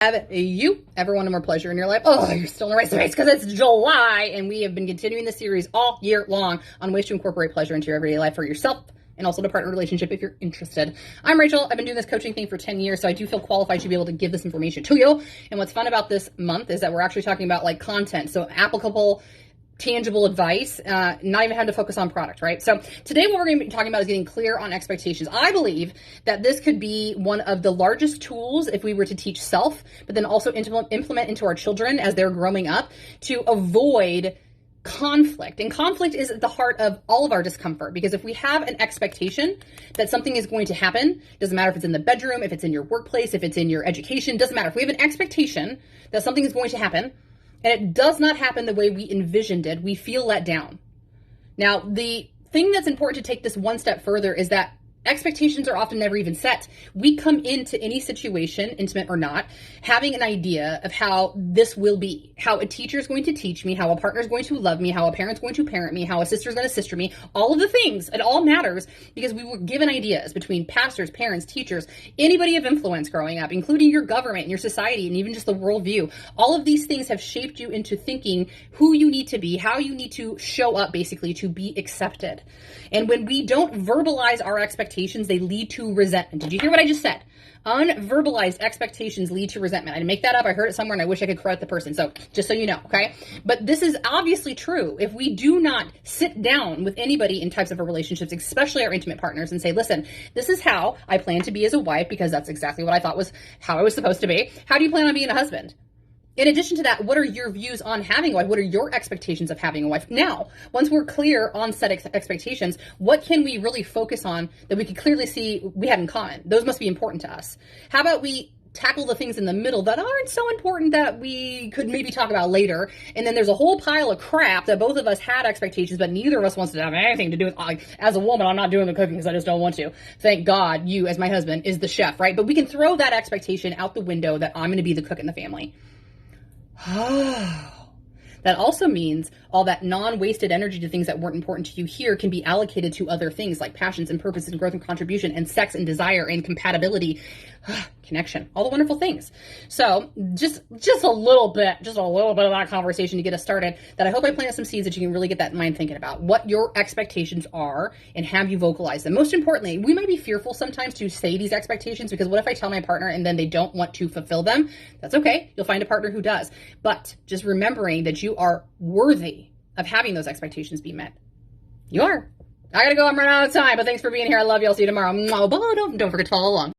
Have you ever wanted more pleasure in your life? Oh, you're still in the right space because it's July and we have been continuing the series all year long on ways to incorporate pleasure into your everyday life for yourself and also the partner relationship if you're interested. I'm Rachel. I've been doing this coaching thing for 10 years, so I do feel qualified to be able to give this information to you. And what's fun about this month is that we're actually talking about like content, so applicable, tangible advice, not even having to focus on product, right? So today what we're going to be talking about is getting clear on expectations. I believe that this could be one of the largest tools if we were to teach self, but then also implement into our children as they're growing up to avoid conflict. And conflict is at the heart of all of our discomfort, because if we have an expectation that something is going to happen, doesn't matter if it's in the bedroom, if it's in your workplace, if it's in your education, doesn't matter. If we have an expectation that something is going to happen, and it does not happen the way we envisioned it, we feel let down. Now, the thing that's important to take this one step further is that expectations are often never even set. We come into any situation, intimate or not, having an idea of how this will be, how a teacher is going to teach me, how a partner is going to love me, how a parent's going to parent me, how a sister is going to sister me, all of the things. It all matters because we were given ideas between pastors, parents, teachers, anybody of influence growing up, including your government and your society and even just the worldview. All of these things have shaped you into thinking who you need to be, how you need to show up basically to be accepted. And when we don't verbalize our expectations, they lead to resentment. Did you hear what I just said? Unverbalized expectations lead to resentment. I didn't make that up. I heard it somewhere and I wish I could correct the person. So just so you know, okay? But this is obviously true. If we do not sit down with anybody in types of relationships, especially our intimate partners, and say, listen, this is how I plan to be as a wife, because that's exactly what I thought was how I was supposed to be. How do you plan on being a husband? In addition to that, what are your views on having a wife? What are your expectations of having a wife? Now, once we're clear on set expectations, what can we really focus on that we can clearly see we have in common? Those must be important to us. How about we tackle the things in the middle that aren't so important that we could maybe talk about later? And then there's a whole pile of crap that both of us had expectations, but neither of us wants to have anything to do with. Like, as a woman, I'm not doing the cooking because I just don't want to. Thank God you, as my husband, is the chef, right? But we can throw that expectation out the window that I'm going to be the cook in the family. That also means all that non-wasted energy to things that weren't important to you here can be allocated to other things like passions and purpose and growth and contribution and sex and desire and compatibility, connection, all the wonderful things. So just a little bit of that conversation to get us started, that I hope I planted some seeds that you can really get that mind thinking about what your expectations are and have you vocalize them. Most importantly, we might be fearful sometimes to say these expectations, because what if I tell my partner and then they don't want to fulfill them? That's okay. You'll find a partner who does. But just remembering that you are worthy of having those expectations be met. You are. I gotta go. I'm running out of time, but thanks for being here. I love you. I'll see you tomorrow. Don't forget to follow along.